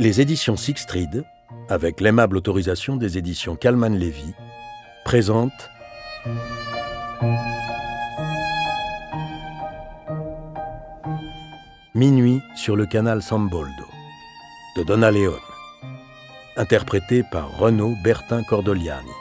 Les éditions Sixtrid, avec l'aimable autorisation des éditions Calman Lévy, présentent Minuit sur le canal Samboldo de Donna Leone, interprété par Renaud Bertin Cordoliani.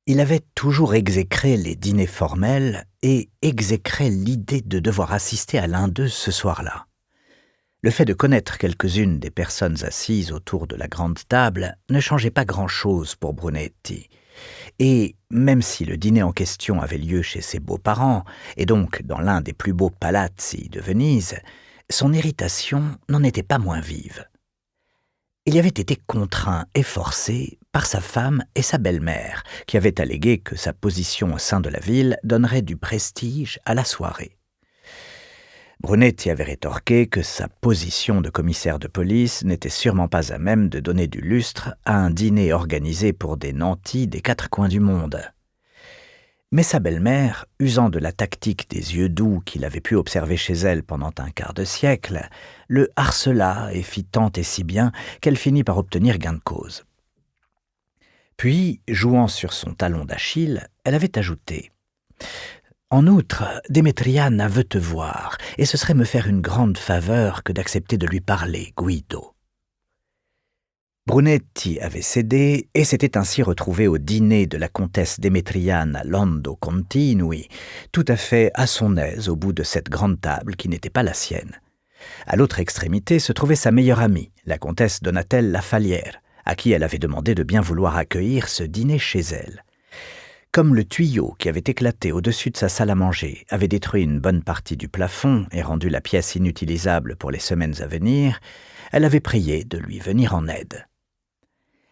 Il avait toujours exécré les dîners formels et exécré l'idée de devoir assister à l'un d'eux ce soir-là. Le fait de connaître quelques-unes des personnes assises autour de la grande table ne changeait pas grand-chose pour Brunetti. Et même si le dîner en question avait lieu chez ses beaux-parents, et donc dans l'un des plus beaux palazzi de Venise, son irritation n'en était pas moins vive. Il y avait été contraint et forcé par sa femme et sa belle-mère, qui avaient allégué que sa position au sein de la ville donnerait du prestige à la soirée. Brunetti avait rétorqué que sa position de commissaire de police n'était sûrement pas à même de donner du lustre à un dîner organisé pour des nantis des quatre coins du monde. Mais sa belle-mère, usant de la tactique des yeux doux qu'il avait pu observer chez elle pendant un quart de siècle, le harcela et fit tant et si bien qu'elle finit par obtenir gain de cause. Puis, jouant sur son talon d'Achille, elle avait ajouté « En outre, Démétriane veut te voir, et ce serait me faire une grande faveur que d'accepter de lui parler, Guido. » Brunetti avait cédé et s'était ainsi retrouvé au dîner de la comtesse Démétriane à Lando Continui, tout à fait à son aise au bout de cette grande table qui n'était pas la sienne. À l'autre extrémité se trouvait sa meilleure amie, la comtesse Donatelle Lafalière, à qui elle avait demandé de bien vouloir accueillir ce dîner chez elle. Comme le tuyau qui avait éclaté au-dessus de sa salle à manger avait détruit une bonne partie du plafond et rendu la pièce inutilisable pour les semaines à venir, elle avait prié de lui venir en aide.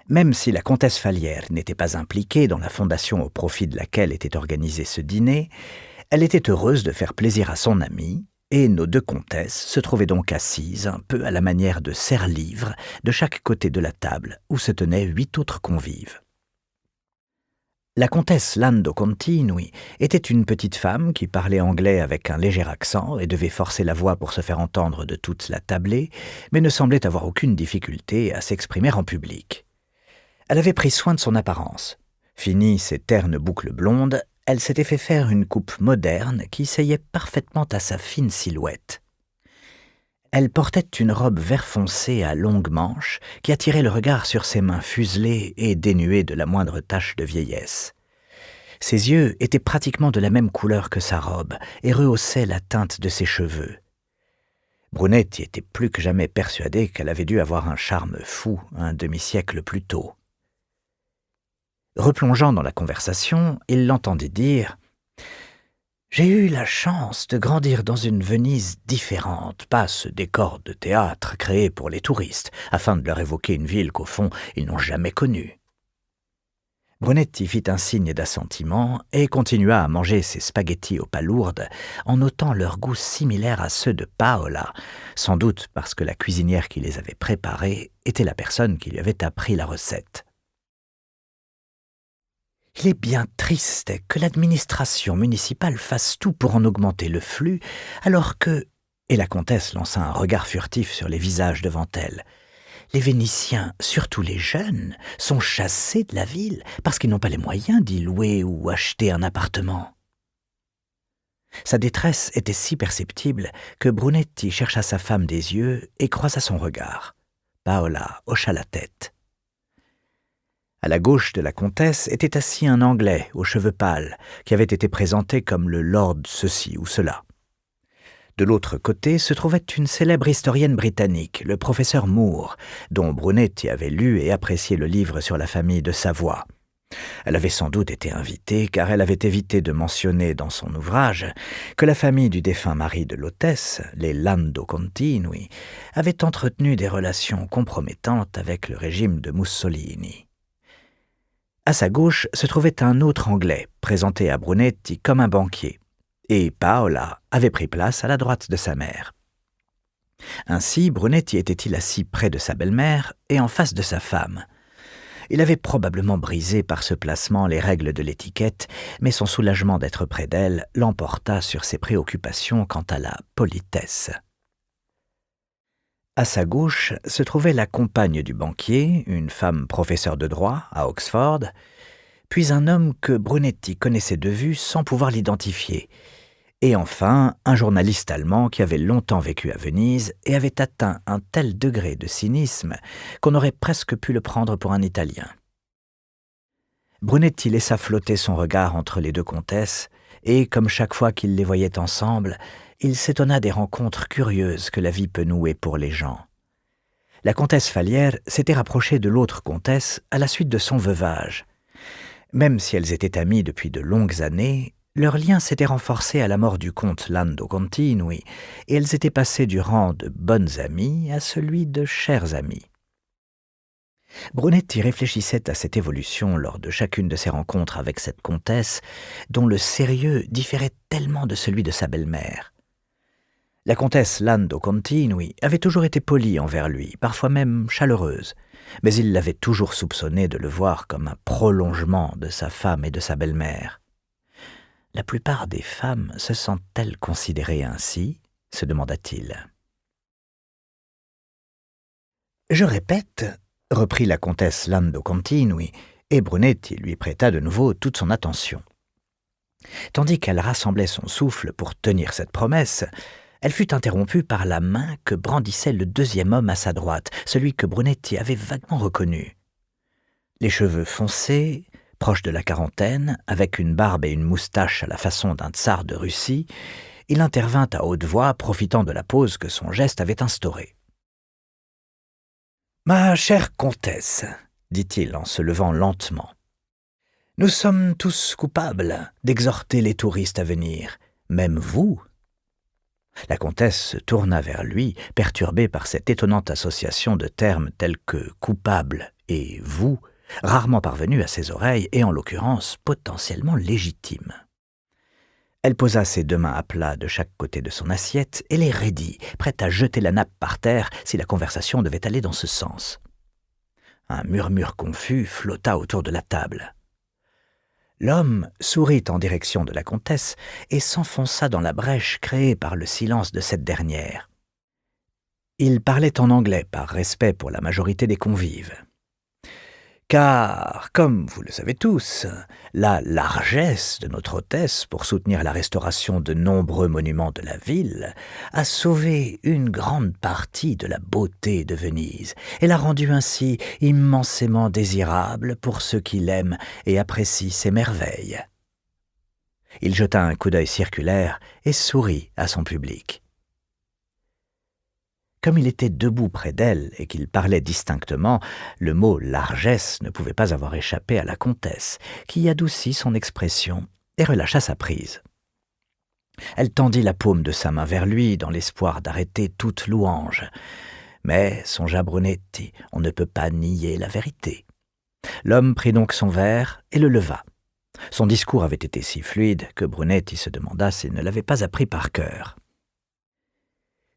Même si la comtesse Falière n'était pas impliquée dans la fondation au profit de laquelle était organisé ce dîner, elle était heureuse de faire plaisir à son amie, et nos deux comtesses se trouvaient donc assises un peu à la manière de serre-livres de chaque côté de la table où se tenaient 8 autres convives. La comtesse Lando Continui était une petite femme qui parlait anglais avec un léger accent et devait forcer la voix pour se faire entendre de toute la tablée, mais ne semblait avoir aucune difficulté à s'exprimer en public. Elle avait pris soin de son apparence. Fini ses ternes boucles blondes, elle s'était fait faire une coupe moderne qui seyait parfaitement à sa fine silhouette. Elle portait une robe vert foncé à longues manches qui attirait le regard sur ses mains fuselées et dénuées de la moindre tache de vieillesse. Ses yeux étaient pratiquement de la même couleur que sa robe et rehaussaient la teinte de ses cheveux. Brunetti était plus que jamais persuadé qu'elle avait dû avoir un charme fou un demi-siècle plus tôt. Replongeant dans la conversation, il l'entendit dire « J'ai eu la chance de grandir dans une Venise différente, pas ce décor de théâtre créé pour les touristes, afin de leur évoquer une ville qu'au fond ils n'ont jamais connue. » Brunetti fit un signe d'assentiment et continua à manger ses spaghettis aux palourdes en notant leur goût similaire à ceux de Paola, sans doute parce que la cuisinière qui les avait préparés était la personne qui lui avait appris la recette. « Il est bien triste que l'administration municipale fasse tout pour en augmenter le flux, alors que... » Et la comtesse lança un regard furtif sur les visages devant elle. « Les Vénitiens, surtout les jeunes, sont chassés de la ville parce qu'ils n'ont pas les moyens d'y louer ou acheter un appartement. » Sa détresse était si perceptible que Brunetti chercha sa femme des yeux et croisa son regard. Paola hocha la tête. À la gauche de la comtesse était assis un Anglais aux cheveux pâles, qui avait été présenté comme le lord ceci ou cela. De l'autre côté se trouvait une célèbre historienne britannique, le professeur Moore, dont Brunetti avait lu et apprécié le livre sur la famille de Savoie. Elle avait sans doute été invitée, car elle avait évité de mentionner dans son ouvrage que la famille du défunt mari de l'hôtesse, les Lando Continui, avait entretenu des relations compromettantes avec le régime de Mussolini. À sa gauche se trouvait un autre Anglais, présenté à Brunetti comme un banquier. et Paola avait pris place à la droite de sa mère. Ainsi, Brunetti était-il assis près de sa belle-mère et en face de sa femme. Il avait probablement brisé par ce placement les règles de l'étiquette, mais son soulagement d'être près d'elle l'emporta sur ses préoccupations quant à la politesse. À sa gauche se trouvait la compagne du banquier, une femme professeure de droit à Oxford, puis un homme que Brunetti connaissait de vue sans pouvoir l'identifier, et enfin un journaliste allemand qui avait longtemps vécu à Venise et avait atteint un tel degré de cynisme qu'on aurait presque pu le prendre pour un Italien. Brunetti laissa flotter son regard entre les deux comtesses, et comme chaque fois qu'il les voyait ensemble, il s'étonna des rencontres curieuses que la vie peut nouer pour les gens. La comtesse Fallières s'était rapprochée de l'autre comtesse à la suite de son veuvage. Même si elles étaient amies depuis de longues années, leur lien s'était renforcé à la mort du comte Lando Continui, et elles étaient passées du rang de bonnes amies à celui de chères amies. Brunetti réfléchissait à cette évolution lors de chacune de ses rencontres avec cette comtesse, dont le sérieux différait tellement de celui de sa belle-mère. La comtesse Lando Continui avait toujours été polie envers lui, parfois même chaleureuse, mais il l'avait toujours soupçonnée de le voir comme un prolongement de sa femme et de sa belle-mère. La plupart des femmes se sentent-elles considérées ainsi ? Se demanda-t-il. « Je répète, » reprit la comtesse Lando Continui, et Brunetti lui prêta de nouveau toute son attention. Tandis qu'elle rassemblait son souffle pour tenir cette promesse, elle fut interrompue par la main que brandissait le deuxième homme à sa droite, celui que Brunetti avait vaguement reconnu. Les cheveux foncés, proche de la quarantaine, avec une barbe et une moustache à la façon d'un tsar de Russie, il intervint à haute voix, profitant de la pause que son geste avait instaurée. « Ma chère comtesse, dit-il en se levant lentement, nous sommes tous coupables d'exhorter les touristes à venir, même vous. » La comtesse se tourna vers lui, perturbée par cette étonnante association de termes tels que « coupable » et « vous », rarement parvenue à ses oreilles et en l'occurrence potentiellement légitime. Elle posa ses deux mains à plat de chaque côté de son assiette et les raidit, prête à jeter la nappe par terre si la conversation devait aller dans ce sens. Un murmure confus flotta autour de la table. L'homme sourit en direction de la comtesse et s'enfonça dans la brèche créée par le silence de cette dernière. Il parlait en anglais par respect pour la majorité des convives. Car, comme vous le savez tous, la largesse de notre hôtesse pour soutenir la restauration de nombreux monuments de la ville a sauvé une grande partie de la beauté de Venise et l'a rendue ainsi immensément désirable pour ceux qui l'aiment et apprécient ses merveilles. Il jeta un coup d'œil circulaire et sourit à son public. Comme il était debout près d'elle et qu'il parlait distinctement, le mot « largesse » ne pouvait pas avoir échappé à la comtesse, qui adoucit son expression et relâcha sa prise. Elle tendit la paume de sa main vers lui dans l'espoir d'arrêter toute louange. Mais, songea Brunetti, on ne peut pas nier la vérité. L'homme prit donc son verre et le leva. Son discours avait été si fluide que Brunetti se demanda s'il ne l'avait pas appris par cœur.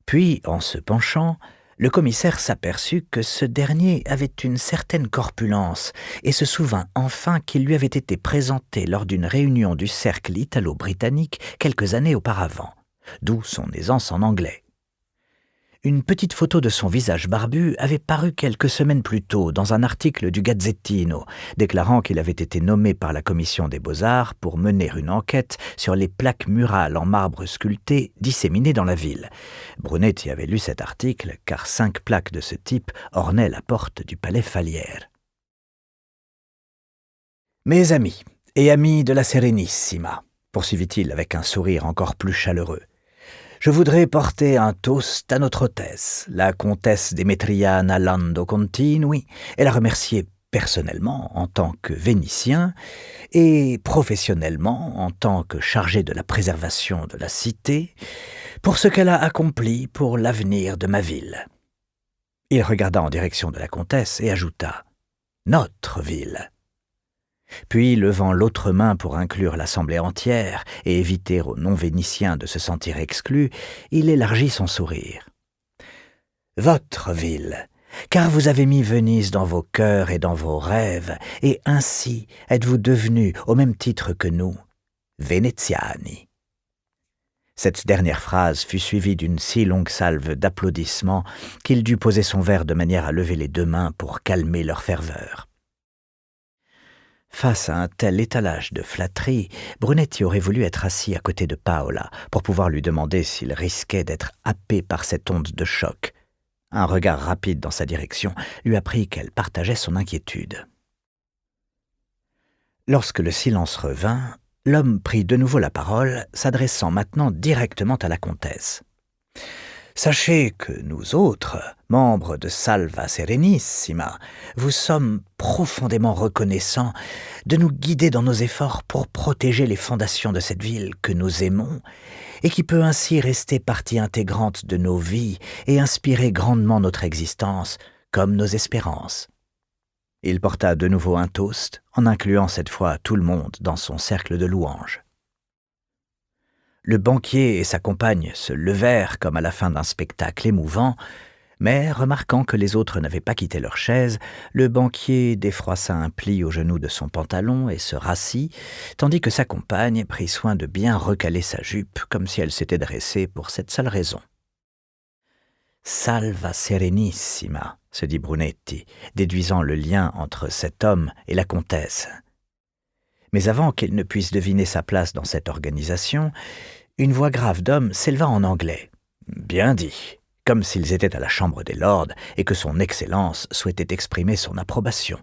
Puis, en se penchant, le commissaire s'aperçut que ce dernier avait une certaine corpulence et se souvint enfin qu'il lui avait été présenté lors d'une réunion du cercle italo-britannique quelques années auparavant, d'où son aisance en anglais. Une petite photo de son visage barbu avait paru quelques semaines plus tôt dans un article du Gazzettino, déclarant qu'il avait été nommé par la commission des beaux-arts pour mener une enquête sur les plaques murales en marbre sculpté disséminées dans la ville. Brunetti avait lu cet article car 5 plaques de ce type ornaient la porte du palais Fallières. « Mes amis et amis de la Sérénissima, poursuivit-il avec un sourire encore plus chaleureux, je voudrais porter un toast à notre hôtesse, la comtesse Demetriana Lando Continui, et la remercier personnellement en tant que Vénitien et professionnellement en tant que chargé de la préservation de la cité pour ce qu'elle a accompli pour l'avenir de ma ville. » Il regarda en direction de la comtesse et ajouta « notre ville ». Puis, levant l'autre main pour inclure l'assemblée entière et éviter aux non-vénitiens de se sentir exclus, il élargit son sourire. « Votre ville, car vous avez mis Venise dans vos cœurs et dans vos rêves, et ainsi êtes-vous devenus, au même titre que nous, Veneziani. » Cette dernière phrase fut suivie d'une si longue salve d'applaudissements qu'il dut poser son verre de manière à lever les deux mains pour calmer leur ferveur. Face à un tel étalage de flatterie, Brunetti aurait voulu être assis à côté de Paola pour pouvoir lui demander s'il risquait d'être happé par cette onde de choc. Un regard rapide dans sa direction lui apprit qu'elle partageait son inquiétude. Lorsque le silence revint, l'homme prit de nouveau la parole, s'adressant maintenant directement à la comtesse. « Sachez que nous autres, membres de Salva Serenissima, vous sommes profondément reconnaissants de nous guider dans nos efforts pour protéger les fondations de cette ville que nous aimons et qui peut ainsi rester partie intégrante de nos vies et inspirer grandement notre existence comme nos espérances. » Il porta de nouveau un toast, en incluant cette fois tout le monde dans son cercle de louanges. Le banquier et sa compagne se levèrent comme à la fin d'un spectacle émouvant, mais remarquant que les autres n'avaient pas quitté leur chaise, le banquier défroissa un pli au genou de son pantalon et se rassit, tandis que sa compagne prit soin de bien recaler sa jupe, comme si elle s'était dressée pour cette seule raison. « Salva Serenissima », se dit Brunetti, déduisant le lien entre cet homme et la comtesse. Mais avant qu'il ne puisse deviner sa place dans cette organisation, une voix grave d'homme s'éleva en anglais. Bien dit, comme s'ils étaient à la Chambre des Lords et que son Excellence souhaitait exprimer son approbation.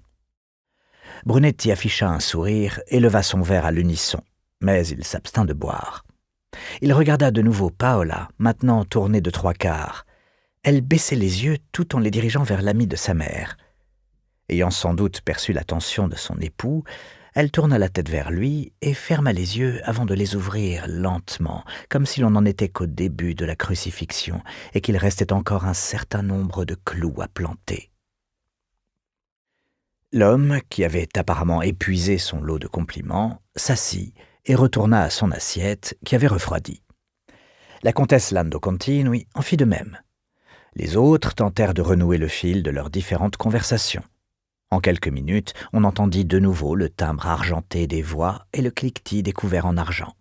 Brunetti afficha un sourire et leva son verre à l'unisson, mais il s'abstint de boire. Il regarda de nouveau Paola, maintenant tournée de trois quarts. Elle baissait les yeux tout en les dirigeant vers l'ami de sa mère. Ayant sans doute perçu l'attention de son époux, elle tourna la tête vers lui et ferma les yeux avant de les ouvrir lentement, comme si l'on n'en était qu'au début de la crucifixion et qu'il restait encore un certain nombre de clous à planter. L'homme, qui avait apparemment épuisé son lot de compliments, s'assit et retourna à son assiette qui avait refroidi. La comtesse Lando Continui en fit de même. Les autres tentèrent de renouer le fil de leurs différentes conversations. En quelques minutes, on entendit de nouveau le timbre argenté des voix et le cliquetis des couverts en argent.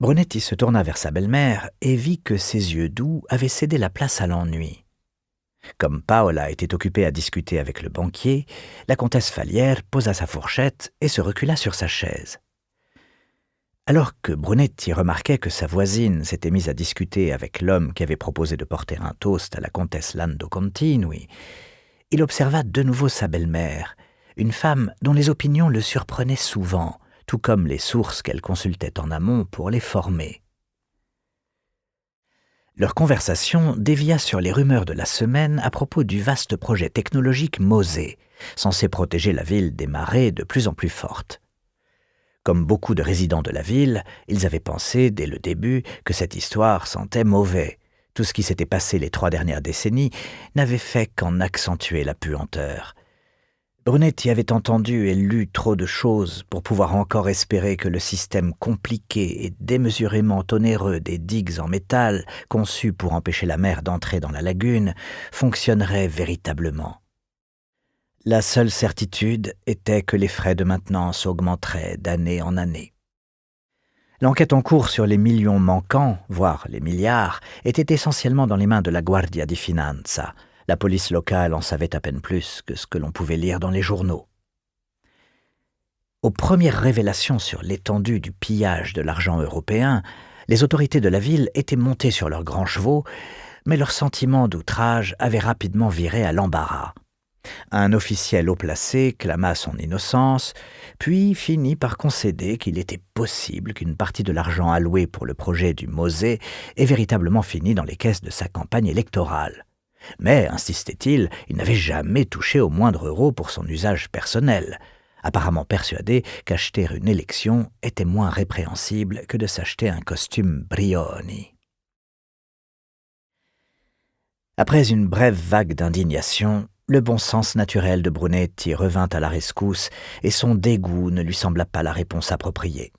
Brunetti se tourna vers sa belle-mère et vit que ses yeux doux avaient cédé la place à l'ennui. Comme Paola était occupée à discuter avec le banquier, la comtesse Falière posa sa fourchette et se recula sur sa chaise. Alors que Brunetti remarquait que sa voisine s'était mise à discuter avec l'homme qui avait proposé de porter un toast à la comtesse Lando Continui, il observa de nouveau sa belle-mère, une femme dont les opinions le surprenaient souvent, tout comme les sources qu'elle consultait en amont pour les former. Leur conversation dévia sur les rumeurs de la semaine à propos du vaste projet technologique Mosé, censé protéger la ville des marées de plus en plus fortes. Comme beaucoup de résidents de la ville, ils avaient pensé, dès le début, que cette histoire sentait mauvais. Tout ce qui s'était passé les 3 dernières décennies n'avait fait qu'en accentuer la puanteur. Brunetti avait entendu et lu trop de choses pour pouvoir encore espérer que le système compliqué et démesurément onéreux des digues en métal, conçues pour empêcher la mer d'entrer dans la lagune, fonctionnerait véritablement. La seule certitude était que les frais de maintenance augmenteraient d'année en année. L'enquête en cours sur les millions manquants, voire les milliards, était essentiellement dans les mains de la Guardia di Finanza. La police locale en savait à peine plus que ce que l'on pouvait lire dans les journaux. Aux premières révélations sur l'étendue du pillage de l'argent européen, les autorités de la ville étaient montées sur leurs grands chevaux, mais leur sentiment d'outrage avait rapidement viré à l'embarras. Un officiel haut placé clama son innocence, puis finit par concéder qu'il était possible qu'une partie de l'argent alloué pour le projet du Mosé ait véritablement fini dans les caisses de sa campagne électorale. Mais, insistait-il, il n'avait jamais touché au moindre euro pour son usage personnel, apparemment persuadé qu'acheter une élection était moins répréhensible que de s'acheter un costume Brioni. Après une brève vague d'indignation, Le bon sens naturel de Brunetti revint à la rescousse et son dégoût ne lui sembla pas la réponse appropriée.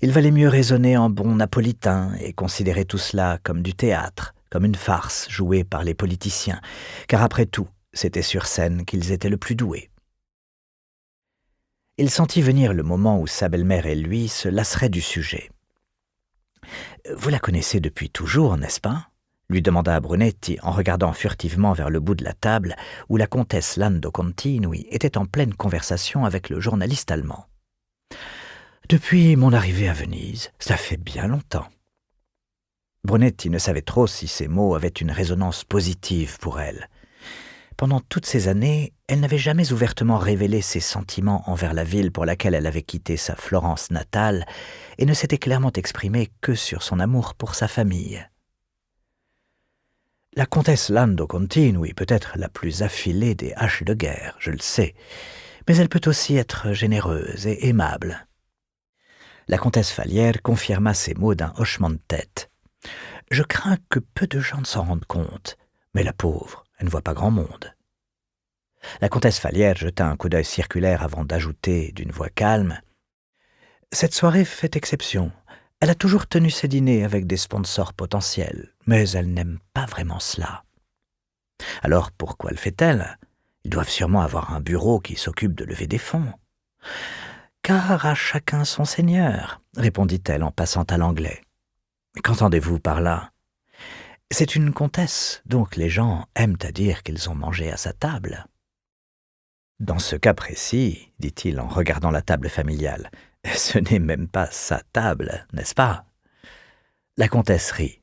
Il valait mieux raisonner en bon napolitain et considérer tout cela comme du théâtre, comme une farce jouée par les politiciens, car après tout, c'était sur scène qu'ils étaient le plus doués. Il sentit venir le moment où sa belle-mère et lui se lasseraient du sujet. « Vous la connaissez depuis toujours, n'est-ce pas ?» lui demanda Brunetti en regardant furtivement vers le bout de la table où la comtesse Lando Continui était en pleine conversation avec le journaliste allemand. « Depuis mon arrivée à Venise, cela fait bien longtemps. » Brunetti ne savait trop si ces mots avaient une résonance positive pour elle. Pendant toutes ces années, elle n'avait jamais ouvertement révélé ses sentiments envers la ville pour laquelle elle avait quitté sa Florence natale et ne s'était clairement exprimée que sur son amour pour sa famille. La comtesse Lando Continui peut être la plus affilée des haches de guerre, je le sais, mais elle peut aussi être généreuse et aimable. La comtesse Falière confirma ces mots d'un hochement de tête. « Je crains que peu de gens ne s'en rendent compte, mais la pauvre, elle ne voit pas grand monde. » La comtesse Falière jeta un coup d'œil circulaire avant d'ajouter d'une voix calme « Cette soirée fait exception. Elle a toujours tenu ses dîners avec des sponsors potentiels, mais elle n'aime pas vraiment cela. » « Alors pourquoi le fait-elle ? Ils doivent sûrement avoir un bureau qui s'occupe de lever des fonds. »« Car à chacun son seigneur, » répondit-elle en passant à l'anglais. « Qu'entendez-vous par là ? C'est une comtesse, donc les gens aiment à dire qu'ils ont mangé à sa table. » « Dans ce cas précis, dit-il en regardant la table familiale, ce n'est même pas sa table, n'est-ce pas ? La comtesse rit.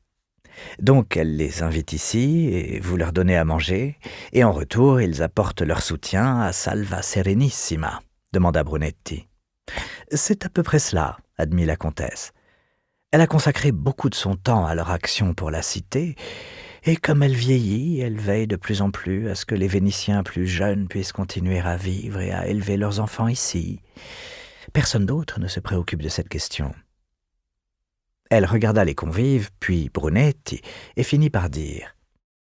Donc elle les invite ici et vous leur donnez à manger, et en retour ils apportent leur soutien à Salva Serenissima, demanda Brunetti. C'est à peu près cela, admit la comtesse. Elle a consacré beaucoup de son temps à leur action pour la cité, et comme elle vieillit, elle veille de plus en plus à ce que les Vénitiens plus jeunes puissent continuer à vivre et à élever leurs enfants ici. Personne d'autre ne se préoccupe de cette question. Elle regarda les convives, puis Brunetti, et finit par dire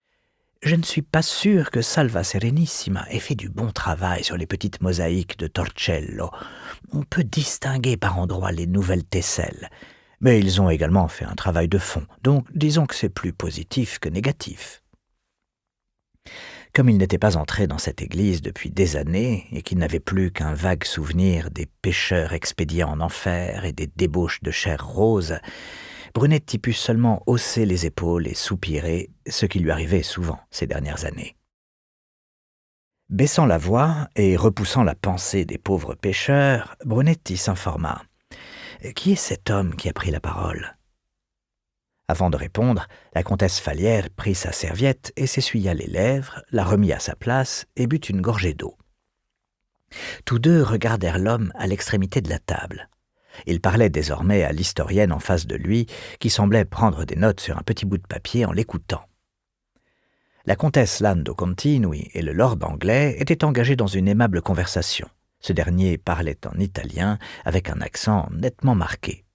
« Je ne suis pas sûr que Salva Serenissima ait fait du bon travail sur les petites mosaïques de Torcello. On peut distinguer par endroits les nouvelles tesselles. Mais ils ont également fait un travail de fond, donc disons que c'est plus positif que négatif. » Comme il n'était pas entré dans cette église depuis des années et qu'il n'avait plus qu'un vague souvenir des pécheurs expédiés en enfer et des débauches de chair rose, Brunetti put seulement hausser les épaules et soupirer, ce qui lui arrivait souvent ces dernières années. Baissant la voix et repoussant la pensée des pauvres pécheurs, Brunetti s'informa. « Qui est cet homme qui a pris la parole ?» Avant de répondre, la comtesse Falière prit sa serviette et s'essuya les lèvres, la remit à sa place et but une gorgée d'eau. Tous deux regardèrent l'homme à l'extrémité de la table. Il parlait désormais à l'historienne en face de lui, qui semblait prendre des notes sur un petit bout de papier en l'écoutant. La comtesse Lando Continui et le lord anglais étaient engagés dans une aimable conversation. Ce dernier parlait en italien avec un accent nettement marqué.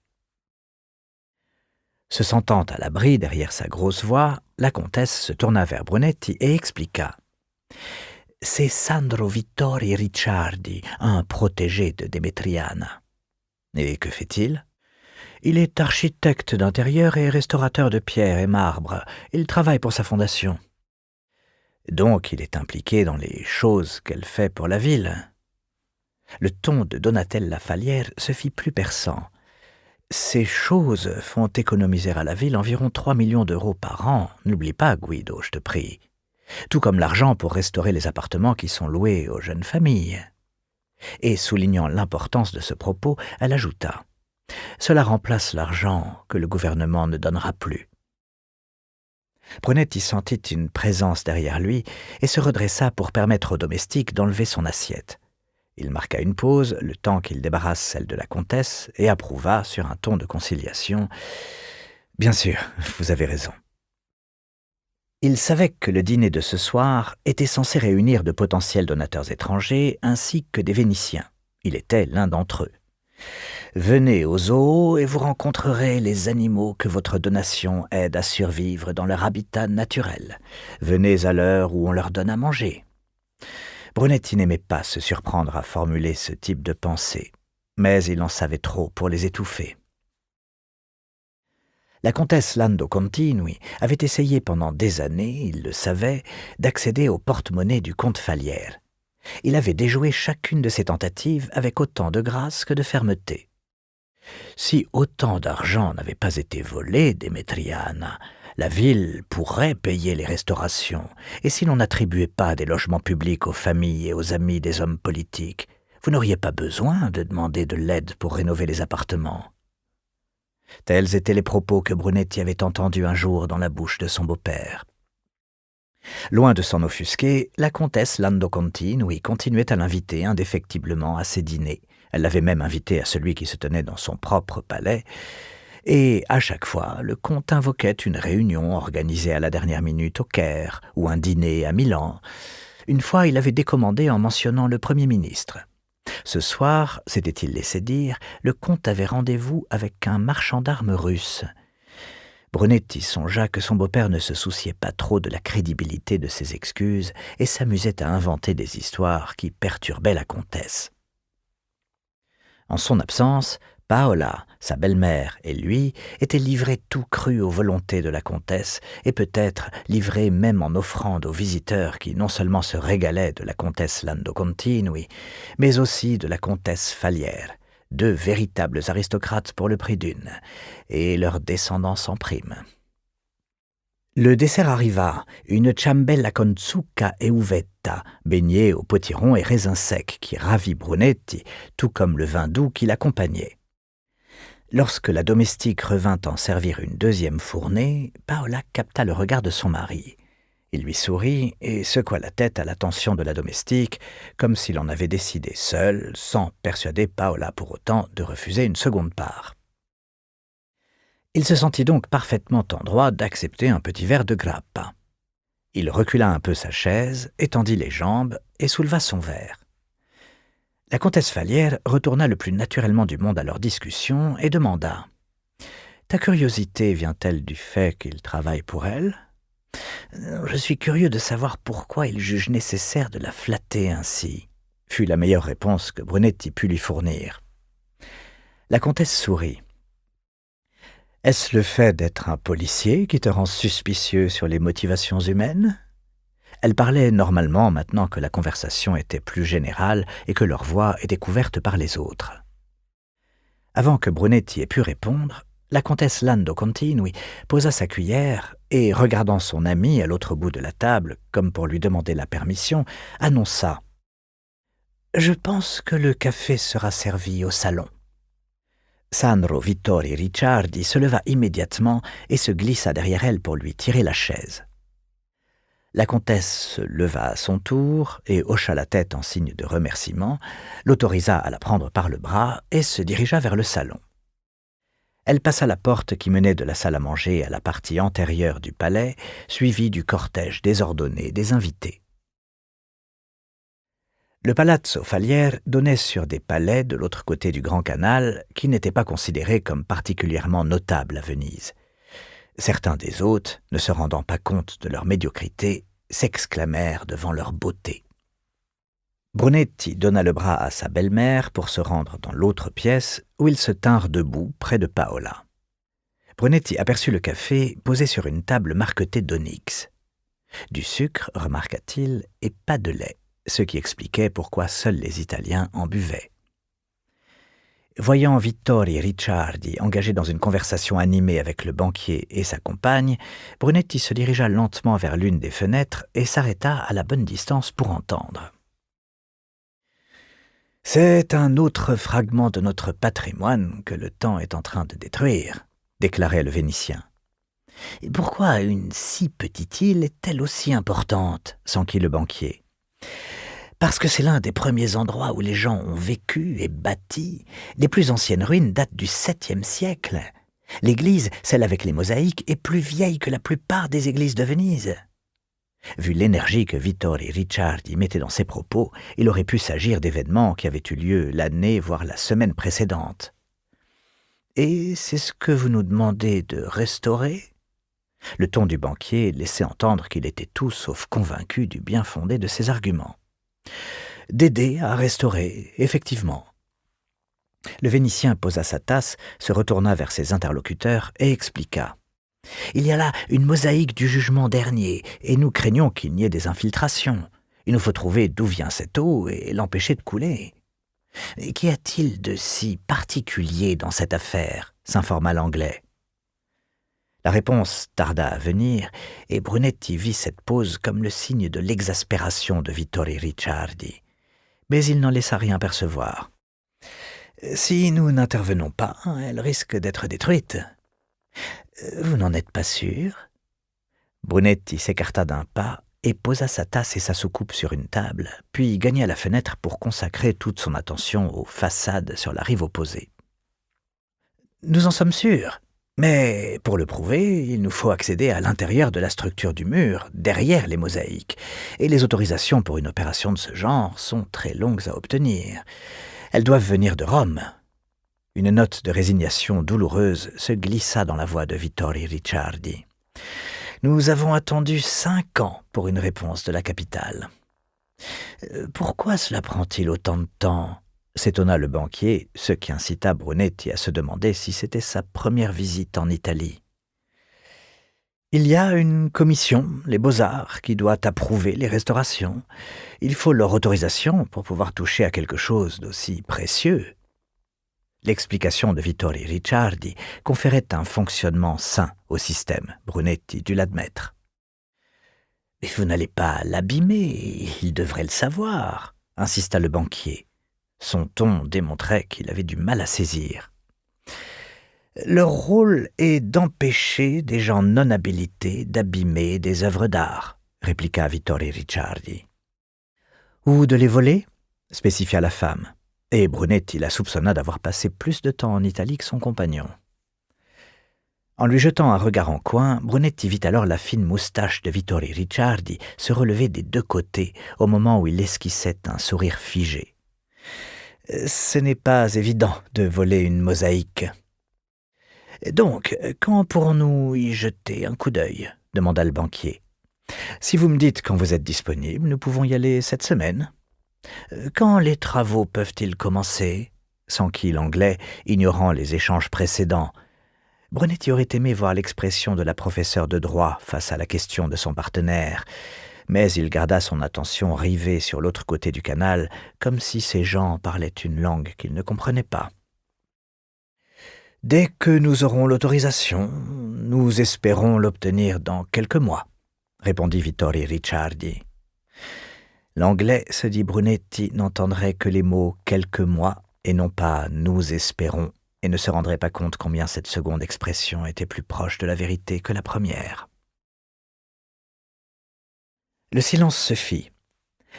Se sentant à l'abri derrière sa grosse voix, la comtesse se tourna vers Brunetti et expliqua. « C'est Sandro Vittori Ricciardi, un protégé de Demetriana. » « Et que fait-il ? » ?»« Il est architecte d'intérieur et restaurateur de pierre et marbre. Il travaille pour sa fondation. » »« Donc il est impliqué dans les choses qu'elle fait pour la ville. » Le ton de Donatella Falière se fit plus perçant. « Ces choses font économiser à la ville environ 3 millions d'euros par an. N'oublie pas, Guido, je te prie. Tout comme l'argent pour restaurer les appartements qui sont loués aux jeunes familles. » Et soulignant l'importance de ce propos, elle ajouta « Cela remplace l'argent que le gouvernement ne donnera plus. » Brunetti sentit une présence derrière lui et se redressa pour permettre au domestique d'enlever son assiette. Il marqua une pause, le temps qu'il débarrasse celle de la comtesse, et approuva sur un ton de conciliation « Bien sûr, vous avez raison. » Il savait que le dîner de ce soir était censé réunir de potentiels donateurs étrangers ainsi que des Vénitiens. Il était l'un d'entre eux. « Venez au zoo et vous rencontrerez les animaux que votre donation aide à survivre dans leur habitat naturel. Venez à l'heure où on leur donne à manger. Brunetti n'aimait pas se surprendre à formuler ce type de pensée, mais il en savait trop pour les étouffer. La comtesse Lando Continui avait essayé pendant des années, il le savait, d'accéder au porte-monnaie du comte Falière. Il avait déjoué chacune de ses tentatives avec autant de grâce que de fermeté. Si autant d'argent n'avait pas été volé, Demetriana, la ville pourrait payer les restaurations, et si l'on n'attribuait pas des logements publics aux familles et aux amis des hommes politiques, vous n'auriez pas besoin de demander de l'aide pour rénover les appartements. Tels étaient les propos que Brunetti avait entendus un jour dans la bouche de son beau-père. Loin de s'en offusquer, la comtesse Lando Continui continuait à l'inviter indéfectiblement à ses dîners. Elle l'avait même invité à celui qui se tenait dans son propre palais, et à chaque fois, le comte invoquait une réunion organisée à la dernière minute au Caire ou un dîner à Milan. Une fois, il avait décommandé en mentionnant le Premier ministre. Ce soir, s'était-il laissé dire, le comte avait rendez-vous avec un marchand d'armes russe. Brunetti songea que son beau-père ne se souciait pas trop de la crédibilité de ses excuses et s'amusait à inventer des histoires qui perturbaient la comtesse. En son absence, Paola, sa belle-mère et lui étaient livrés tout crus aux volontés de la comtesse et peut-être livrés même en offrande aux visiteurs qui non seulement se régalaient de la comtesse Lando Continui, mais aussi de la comtesse Falière, deux véritables aristocrates pour le prix d'une, et leur descendance en prime. Le dessert arriva, une ciambella con zucca e uvetta, baignée au potiron et raisins secs, qui ravit Brunetti, tout comme le vin doux qui l'accompagnait. Lorsque la domestique revint en servir une deuxième fournée, Paola capta le regard de son mari. Il lui sourit et secoua la tête à l'attention de la domestique, comme s'il en avait décidé seul, sans persuader Paola pour autant de refuser une seconde part. Il se sentit donc parfaitement en droit d'accepter un petit verre de grappa. Il recula un peu sa chaise, étendit les jambes et souleva son verre. La comtesse Falière retourna le plus naturellement du monde à leur discussion et demanda « Ta curiosité vient-elle du fait qu'il travaille pour elle ? Je suis curieux de savoir pourquoi il juge nécessaire de la flatter ainsi », fut la meilleure réponse que Brunetti put lui fournir. La comtesse sourit. « Est-ce le fait d'être un policier qui te rend suspicieux sur les motivations humaines ?» Elle parlait normalement maintenant que la conversation était plus générale et que leur voix était couverte par les autres. Avant que Brunetti ait pu répondre, la comtesse Lando Continui posa sa cuillère et, regardant son ami à l'autre bout de la table, comme pour lui demander la permission, annonça « Je pense que le café sera servi au salon. » Sandro Vittorio Ricciardi se leva immédiatement et se glissa derrière elle pour lui tirer la chaise. La comtesse se leva à son tour et hocha la tête en signe de remerciement, l'autorisa à la prendre par le bras et se dirigea vers le salon. Elle passa la porte qui menait de la salle à manger à la partie antérieure du palais, suivie du cortège désordonné des invités. Le Palazzo Falière donnait sur des palais de l'autre côté du Grand Canal qui n'étaient pas considérés comme particulièrement notables à Venise. Certains des hôtes, ne se rendant pas compte de leur médiocrité, s'exclamèrent devant leur beauté. Brunetti donna le bras à sa belle-mère pour se rendre dans l'autre pièce où ils se tinrent debout près de Paola. Brunetti aperçut le café posé sur une table marquetée d'onyx. Du sucre, remarqua-t-il, et pas de lait, ce qui expliquait pourquoi seuls les Italiens en buvaient. Voyant Vittorio Ricciardi engagé dans une conversation animée avec le banquier et sa compagne, Brunetti se dirigea lentement vers l'une des fenêtres et s'arrêta à la bonne distance pour entendre. « C'est un autre fragment de notre patrimoine que le temps est en train de détruire », déclarait le Vénitien. « Et pourquoi une si petite île est-elle aussi importante ?» s'enquit le banquier. Parce que c'est l'un des premiers endroits où les gens ont vécu et bâti. Les plus anciennes ruines datent du 7e siècle. L'église, celle avec les mosaïques, est plus vieille que la plupart des églises de Venise. Vu l'énergie que Vittorio Ricciardi mettait dans ses propos, il aurait pu s'agir d'événements qui avaient eu lieu l'année, voire la semaine précédente. « Et c'est ce que vous nous demandez de restaurer ?» Le ton du banquier laissait entendre qu'il était tout sauf convaincu du bien fondé de ses arguments. D'aider à restaurer, effectivement. Le Vénitien posa sa tasse, se retourna vers ses interlocuteurs et expliqua. Il y a là une mosaïque du jugement dernier, et nous craignons qu'il n'y ait des infiltrations. Il nous faut trouver d'où vient cette eau et l'empêcher de couler. « Qu'y a-t-il de si particulier dans cette affaire ?» s'informa l'Anglais. La réponse tarda à venir, et Brunetti vit cette pause comme le signe de l'exaspération de Vittorio Ricciardi. Mais il n'en laissa rien percevoir. « Si nous n'intervenons pas, elle risque d'être détruite. »« Vous n'en êtes pas sûr ?» Brunetti s'écarta d'un pas et posa sa tasse et sa soucoupe sur une table, puis gagna la fenêtre pour consacrer toute son attention aux façades sur la rive opposée. « Nous en sommes sûrs, mais pour le prouver, il nous faut accéder à l'intérieur de la structure du mur, derrière les mosaïques, et les autorisations pour une opération de ce genre sont très longues à obtenir. Elles doivent venir de Rome. » Une note de résignation douloureuse se glissa dans la voix de Vittorio Ricciardi. « Nous avons attendu 5 ans pour une réponse de la capitale. »« Pourquoi cela prend-il autant de temps ?» s'étonna le banquier, ce qui incita Brunetti à se demander si c'était sa première visite en Italie. « Il y a une commission, les Beaux-Arts, qui doit approuver les restaurations. Il faut leur autorisation pour pouvoir toucher à quelque chose d'aussi précieux. » L'explication de Vittorio Ricciardi conférait un fonctionnement sain au système, Brunetti dut l'admettre. « Mais vous n'allez pas l'abîmer, il devrait le savoir, » insista le banquier. Son ton démontrait qu'il avait du mal à saisir. « Leur rôle est d'empêcher des gens non habilités d'abîmer des œuvres d'art, » répliqua Vittorio Ricciardi. « Ou de les voler ?» spécifia la femme. Et Brunetti la soupçonna d'avoir passé plus de temps en Italie que son compagnon. En lui jetant un regard en coin, Brunetti vit alors la fine moustache de Vittorio Ricciardi se relever des 2 côtés au moment où il esquissait un sourire figé. « Ce n'est pas évident de voler une mosaïque. »« Donc, quand pourrons-nous y jeter un coup d'œil ?» demanda le banquier. « Si vous me dites quand vous êtes disponible, nous pouvons y aller cette semaine. » « Quand les travaux peuvent-ils commencer ?» s'enquit l'Anglais, ignorant les échanges précédents. Brunetti aurait aimé voir l'expression de la professeure de droit face à la question de son partenaire, mais il garda son attention rivée sur l'autre côté du canal, comme si ces gens parlaient une langue qu'il ne comprenait pas. « Dès que nous aurons l'autorisation, nous espérons l'obtenir dans quelques mois, » répondit Vittorio Ricciardi. L'Anglais, se dit Brunetti, n'entendrait que les mots « quelques mois » et non pas « nous espérons » et ne se rendrait pas compte combien cette seconde expression était plus proche de la vérité que la première. Le silence se fit.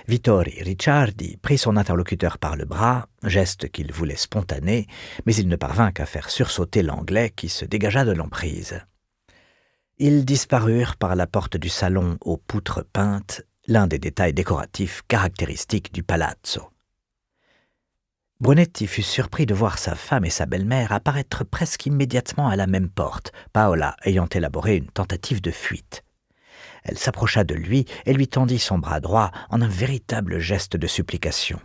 Vittorio Ricciardi prit son interlocuteur par le bras, geste qu'il voulait spontané, mais il ne parvint qu'à faire sursauter l'Anglais qui se dégagea de l'emprise. Ils disparurent par la porte du salon aux poutres peintes, l'un des détails décoratifs caractéristiques du palazzo. Brunetti fut surpris de voir sa femme et sa belle-mère apparaître presque immédiatement à la même porte, Paola ayant élaboré une tentative de fuite. Elle s'approcha de lui et lui tendit son bras droit en un véritable geste de supplication.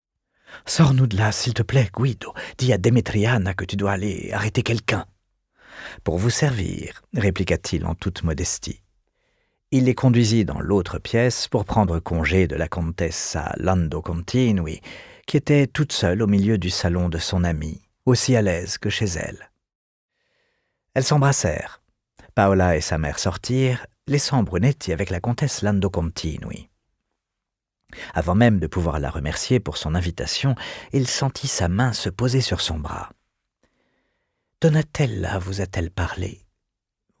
« Sors-nous de là, s'il te plaît, Guido. Dis à Demetriana que tu dois aller arrêter quelqu'un. »« Pour vous servir, » répliqua-t-il en toute modestie. Il les conduisit dans l'autre pièce pour prendre congé de la Contessa Lando Continui, qui était toute seule au milieu du salon de son amie, aussi à l'aise que chez elle. Elles s'embrassèrent. Paola et sa mère sortirent, laissant Brunetti avec la comtesse Lando Continui. Avant même de pouvoir la remercier pour son invitation, il sentit sa main se poser sur son bras. « Donatella vous a-t-elle parlé ?»«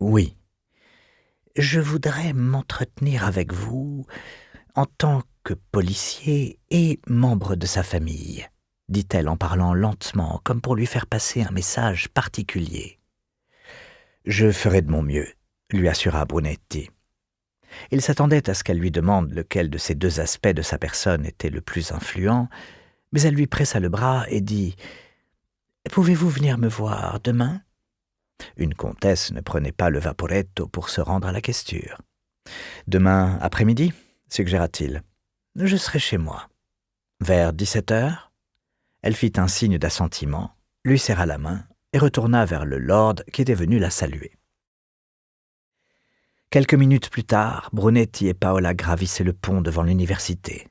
Oui. »« Je voudrais m'entretenir avec vous en tant que policier et membre de sa famille, » dit-elle en parlant lentement, comme pour lui faire passer un message particulier. « Je ferai de mon mieux, » lui assura Brunetti. Il s'attendait à ce qu'elle lui demande lequel de ces 2 aspects de sa personne était le plus influent, mais elle lui pressa le bras et dit « Pouvez-vous venir me voir demain ?» Une comtesse ne prenait pas le vaporetto pour se rendre à la questure. « Demain après-midi » suggéra-t-il. Je serai chez moi. » Vers 17 heures, elle fit un signe d'assentiment, lui serra la main et retourna vers le lord qui était venu la saluer. Quelques minutes plus tard, Brunetti et Paola gravissaient le pont devant l'université.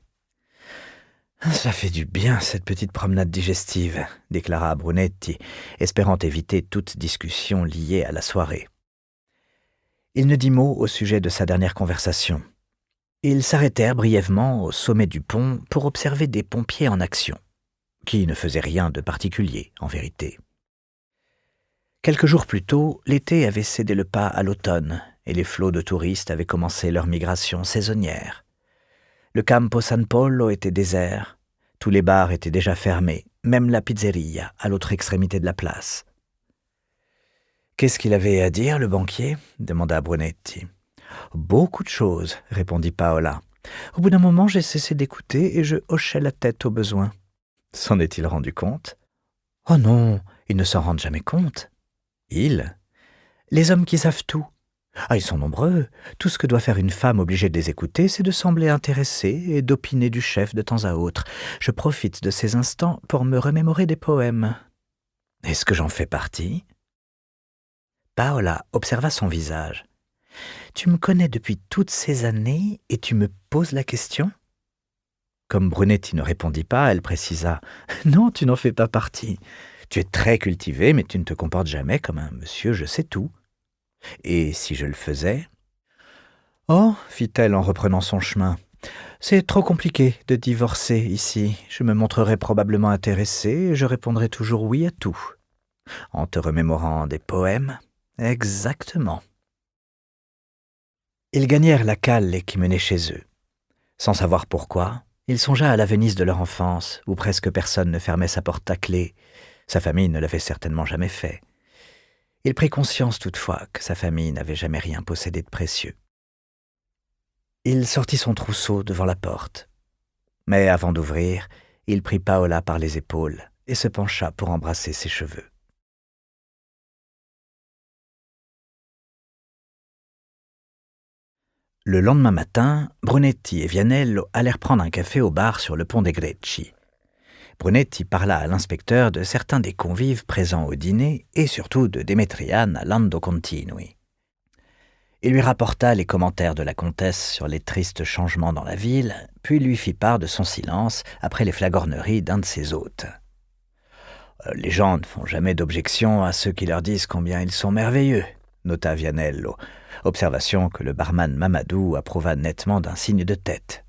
« Ça fait du bien, cette petite promenade digestive », déclara Brunetti, espérant éviter toute discussion liée à la soirée. Il ne dit mot au sujet de sa dernière conversation. Ils s'arrêtèrent brièvement au sommet du pont pour observer des pompiers en action, qui ne faisaient rien de particulier, en vérité. Quelques jours plus tôt, l'été avait cédé le pas à l'automne, et les flots de touristes avaient commencé leur migration saisonnière. Le Campo San Polo était désert, tous les bars étaient déjà fermés, même la pizzeria, à l'autre extrémité de la place. « Qu'est-ce qu'il avait à dire, le banquier ?» demanda Brunetti. « Beaucoup de choses, » répondit Paola. « Au bout d'un moment, j'ai cessé d'écouter et je hochais la tête au besoin. » S'en est-il rendu compte ? « Oh non, ils ne s'en rendent jamais compte. »« Ils ? Les hommes qui savent tout. Ah, ils sont nombreux. Tout ce que doit faire une femme obligée de les écouter, c'est de sembler intéressée et d'opiner du chef de temps à autre. Je profite de ces instants pour me remémorer des poèmes. Est-ce que j'en fais partie ?» Paola observa son visage. « Tu me connais depuis toutes ces années et tu me poses la question ?» Comme Brunetti ne répondit pas, elle précisa « Non, tu n'en fais pas partie. Tu es très cultivé, mais tu ne te comportes jamais comme un monsieur je sais tout. Et si je le faisais ?»« Oh, fit-elle en reprenant son chemin, c'est trop compliqué de divorcer ici. Je me montrerai probablement intéressée et je répondrai toujours oui à tout. En te remémorant des poèmes, exactement. » Ils gagnèrent la cale qui menait chez eux. Sans savoir pourquoi, il songea à la Venise de leur enfance, où presque personne ne fermait sa porte à clé. Sa famille ne l'avait certainement jamais fait. Il prit conscience toutefois que sa famille n'avait jamais rien possédé de précieux. Il sortit son trousseau devant la porte. Mais avant d'ouvrir, il prit Paola par les épaules et se pencha pour embrasser ses cheveux. Le lendemain matin, Brunetti et Vianello allèrent prendre un café au bar sur le pont des Greci. Brunetti parla à l'inspecteur de certains des convives présents au dîner et surtout de Demetriana Lando Continui. Il lui rapporta les commentaires de la comtesse sur les tristes changements dans la ville, puis lui fit part de son silence après les flagorneries d'un de ses hôtes. « Les gens ne font jamais d'objection à ceux qui leur disent combien ils sont merveilleux », nota Vianello, observation que le barman Mamadou approuva nettement d'un signe de tête.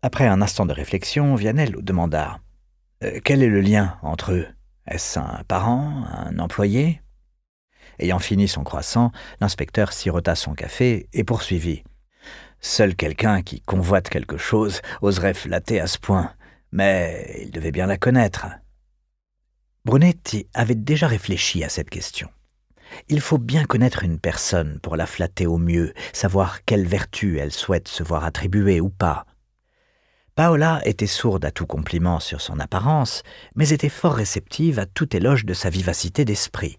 Après un instant de réflexion, Vianello demanda « Quel est le lien entre eux ? Est-ce un parent, un employé ?» Ayant fini son croissant, l'inspecteur sirota son café et poursuivit. « Seul quelqu'un qui convoite quelque chose oserait flatter à ce point, mais il devait bien la connaître. » Brunetti avait déjà réfléchi à cette question. Il faut bien connaître une personne pour la flatter au mieux, savoir quelle vertu elle souhaite se voir attribuer ou pas. Paola était sourde à tout compliment sur son apparence, mais était fort réceptive à tout éloge de sa vivacité d'esprit.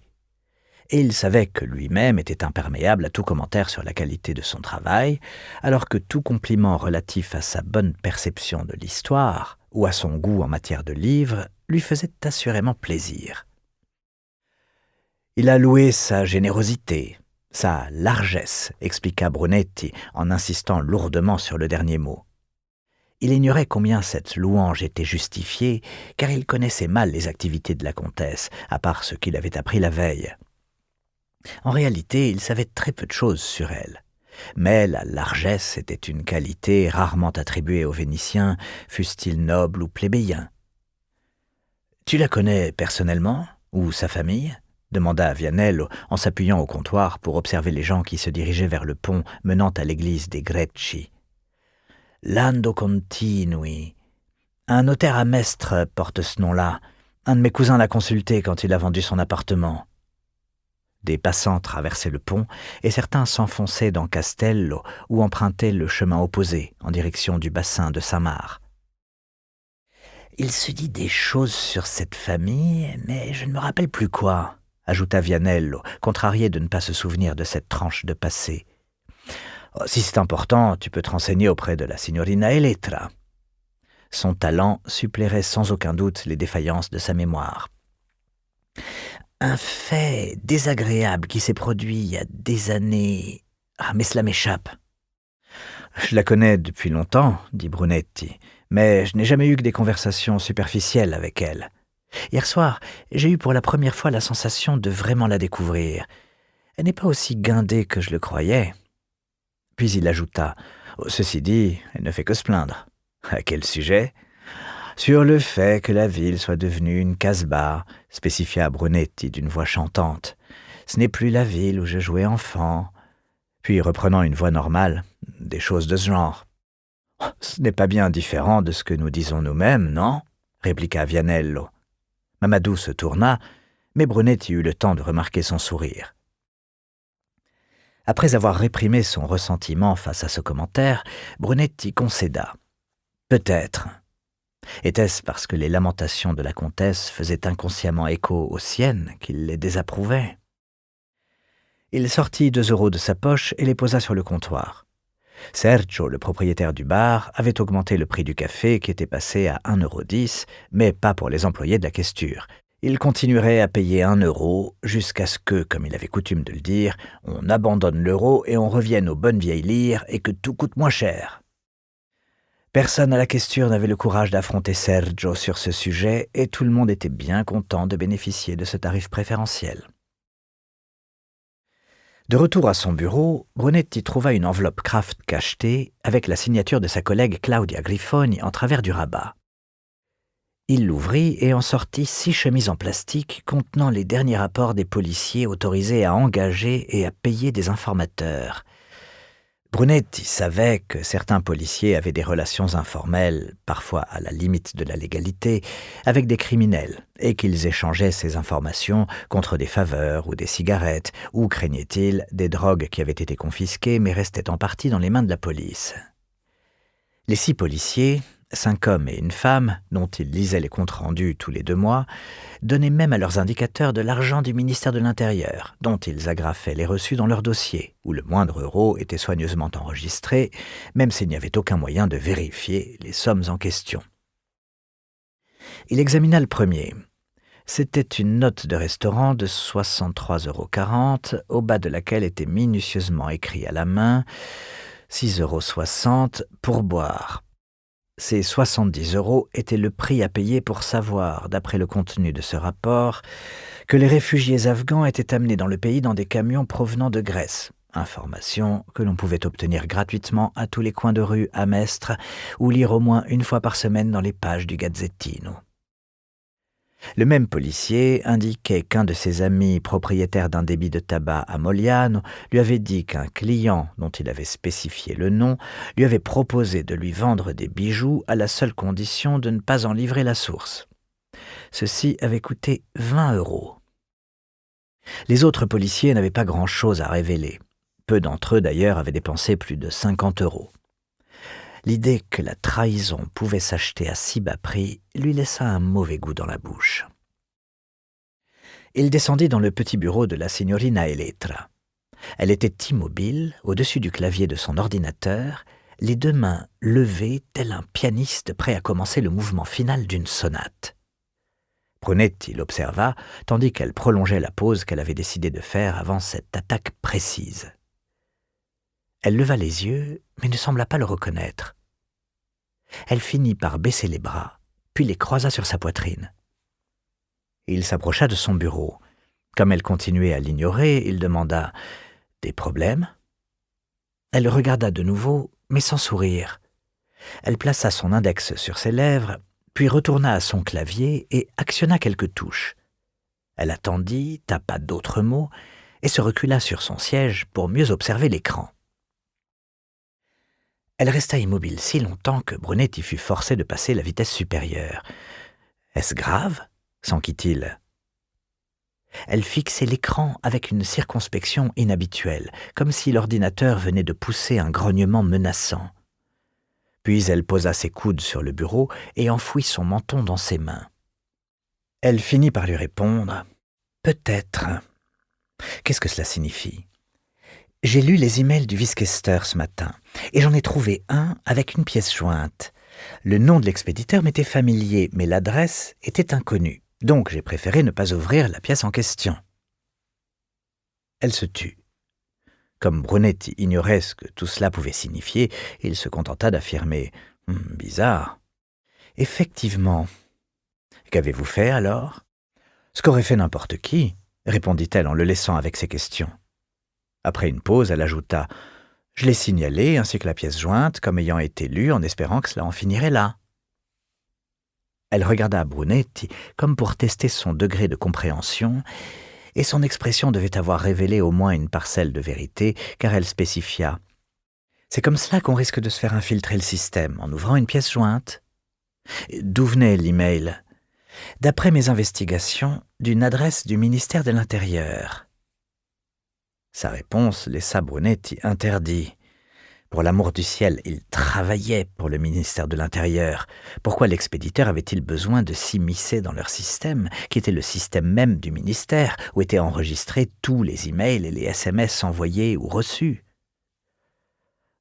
Et il savait que lui-même était imperméable à tout commentaire sur la qualité de son travail, alors que tout compliment relatif à sa bonne perception de l'histoire ou à son goût en matière de livres lui faisait assurément plaisir. Il a loué sa générosité, sa largesse, expliqua Brunetti en insistant lourdement sur le dernier mot. Il ignorait combien cette louange était justifiée, car il connaissait mal les activités de la comtesse, à part ce qu'il avait appris la veille. En réalité, il savait très peu de choses sur elle. Mais la largesse était une qualité rarement attribuée aux Vénitiens, fussent-ils nobles ou plébéiens. « Tu la connais personnellement, ou sa famille ?» demanda Vianello en s'appuyant au comptoir pour observer les gens qui se dirigeaient vers le pont menant à l'église des Greci. « Lando Continui. Un notaire à Mestre porte ce nom-là. Un de mes cousins l'a consulté quand il a vendu son appartement. » Des passants traversaient le pont et certains s'enfonçaient dans Castello ou empruntaient le chemin opposé en direction du bassin de Samar. « Il se dit des choses sur cette famille, mais je ne me rappelle plus quoi, » ajouta Vianello, contrarié de ne pas se souvenir de cette tranche de passé. Oh, si c'est important, tu peux te renseigner auprès de la signorina Elettra. Son talent suppléerait sans aucun doute les défaillances de sa mémoire. Un fait désagréable qui s'est produit il y a des années... Ah, mais cela m'échappe. Je la connais depuis longtemps, dit Brunetti, mais je n'ai jamais eu que des conversations superficielles avec elle. Hier soir, j'ai eu pour la première fois la sensation de vraiment la découvrir. Elle n'est pas aussi guindée que je le croyais. Puis il ajouta, « Ceci dit, elle ne fait que se plaindre. » À quel sujet ? Sur le fait que la ville soit devenue une casse-bar, spécifia Brunetti d'une voix chantante. Ce n'est plus la ville où je jouais enfant. Puis, reprenant une voix normale, des choses de ce genre. Ce n'est pas bien différent de ce que nous disons nous-mêmes, non ? Répliqua Vianello. Mamadou se tourna, mais Brunetti eut le temps de remarquer son sourire. Après avoir réprimé son ressentiment face à ce commentaire, Brunetti concéda. Peut-être. Était-ce parce que les lamentations de la comtesse faisaient inconsciemment écho aux siennes qu'il les désapprouvait ? Il sortit 2 € de sa poche et les posa sur le comptoir. Sergio, le propriétaire du bar, avait augmenté le prix du café qui était passé à 1,10 €, mais pas pour les employés de la questure. Il continuerait à payer 1 € jusqu'à ce que, comme il avait coutume de le dire, on abandonne l'euro et on revienne aux bonnes vieilles lires et que tout coûte moins cher. Personne à la questure n'avait le courage d'affronter Sergio sur ce sujet et tout le monde était bien content de bénéficier de ce tarif préférentiel. De retour à son bureau, Brunetti trouva une enveloppe Kraft cachetée avec la signature de sa collègue Claudia Grifoni en travers du rabat. Il l'ouvrit et en sortit 6 chemises en plastique contenant les derniers rapports des policiers autorisés à engager et à payer des informateurs. Brunetti savait que certains policiers avaient des relations informelles, parfois à la limite de la légalité, avec des criminels, et qu'ils échangeaient ces informations contre des faveurs ou des cigarettes, ou, craignait-il, des drogues qui avaient été confisquées mais restaient en partie dans les mains de la police. Les 6 policiers, 5 hommes et une femme, dont ils lisaient les comptes rendus tous les 2 mois, donnaient même à leurs indicateurs de l'argent du ministère de l'Intérieur, dont ils agrafaient les reçus dans leur dossier, où le moindre euro était soigneusement enregistré, même s'il n'y avait aucun moyen de vérifier les sommes en question. Il examina le premier. C'était une note de restaurant de 63,40 €, au bas de laquelle était minutieusement écrit à la main « 6,60 € pour boire ». Ces 70 € étaient le prix à payer pour savoir, d'après le contenu de ce rapport, que les réfugiés afghans étaient amenés dans le pays dans des camions provenant de Grèce. Information que l'on pouvait obtenir gratuitement à tous les coins de rue à Mestre ou lire au moins une fois par semaine dans les pages du Gazzettino. Le même policier indiquait qu'un de ses amis propriétaire d'un débit de tabac à Moliano lui avait dit qu'un client, dont il avait spécifié le nom, lui avait proposé de lui vendre des bijoux à la seule condition de ne pas en livrer la source. Ceci avait coûté 20 €. Les autres policiers n'avaient pas grand-chose à révéler. Peu d'entre eux, d'ailleurs, avaient dépensé plus de 50 €. L'idée que la trahison pouvait s'acheter à si bas prix lui laissa un mauvais goût dans la bouche. Il descendit dans le petit bureau de la signorina Elettra. Elle était immobile, au-dessus du clavier de son ordinateur, les 2 mains levées tel un pianiste prêt à commencer le mouvement final d'une sonate. Brunetti l'observa, tandis qu'elle prolongeait la pause qu'elle avait décidé de faire avant cette attaque précise. Elle leva les yeux, mais ne sembla pas le reconnaître. Elle finit par baisser les bras, puis les croisa sur sa poitrine. Il s'approcha de son bureau. Comme elle continuait à l'ignorer, il demanda « Des problèmes ?» Elle le regarda de nouveau, mais sans sourire. Elle plaça son index sur ses lèvres, puis retourna à son clavier et actionna quelques touches. Elle attendit, tapa d'autres mots et se recula sur son siège pour mieux observer l'écran. Elle resta immobile si longtemps que Brunetti fut forcé de passer la vitesse supérieure. « Est-ce grave ?» s'enquit-il. Elle fixait l'écran avec une circonspection inhabituelle, comme si l'ordinateur venait de pousser un grognement menaçant. Puis elle posa ses coudes sur le bureau et enfouit son menton dans ses mains. Elle finit par lui répondre « Peut-être. Qu'est-ce que cela signifie ? J'ai lu les emails du vice-questeur ce matin, et j'en ai trouvé un avec une pièce jointe. Le nom de l'expéditeur m'était familier, mais l'adresse était inconnue. Donc j'ai préféré ne pas ouvrir la pièce en question. » Elle se tut. Comme Brunetti ignorait ce que tout cela pouvait signifier, il se contenta d'affirmer « Bizarre. » « Effectivement. Qu'avez-vous fait alors ?»« Ce qu'aurait fait n'importe qui, » répondit-elle en le laissant avec ses questions. Après une pause, elle ajouta « Je l'ai signalé, ainsi que la pièce jointe, comme ayant été lue, en espérant que cela en finirait là. » Elle regarda Brunetti comme pour tester son degré de compréhension, et son expression devait avoir révélé au moins une parcelle de vérité, car elle spécifia « C'est comme cela qu'on risque de se faire infiltrer le système, en ouvrant une pièce jointe. » « D'où venait l'email ?»« D'après mes investigations, d'une adresse du ministère de l'Intérieur. » Sa réponse laissa Brunetti interdit. Pour l'amour du ciel, il travaillait pour le ministère de l'Intérieur. Pourquoi l'expéditeur avait-il besoin de s'immiscer dans leur système, qui était le système même du ministère, où étaient enregistrés tous les emails et les SMS envoyés ou reçus?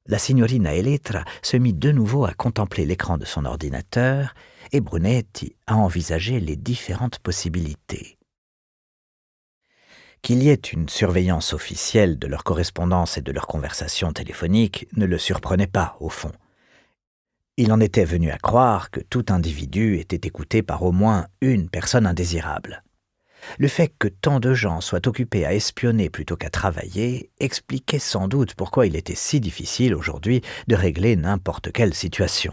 La signorina Elettra se mit de nouveau à contempler l'écran de son ordinateur et Brunetti à envisager les différentes possibilités. Qu'il y ait une surveillance officielle de leur correspondance et de leurs conversations téléphoniques ne le surprenait pas, au fond. Il en était venu à croire que tout individu était écouté par au moins une personne indésirable. Le fait que tant de gens soient occupés à espionner plutôt qu'à travailler expliquait sans doute pourquoi il était si difficile aujourd'hui de régler n'importe quelle situation.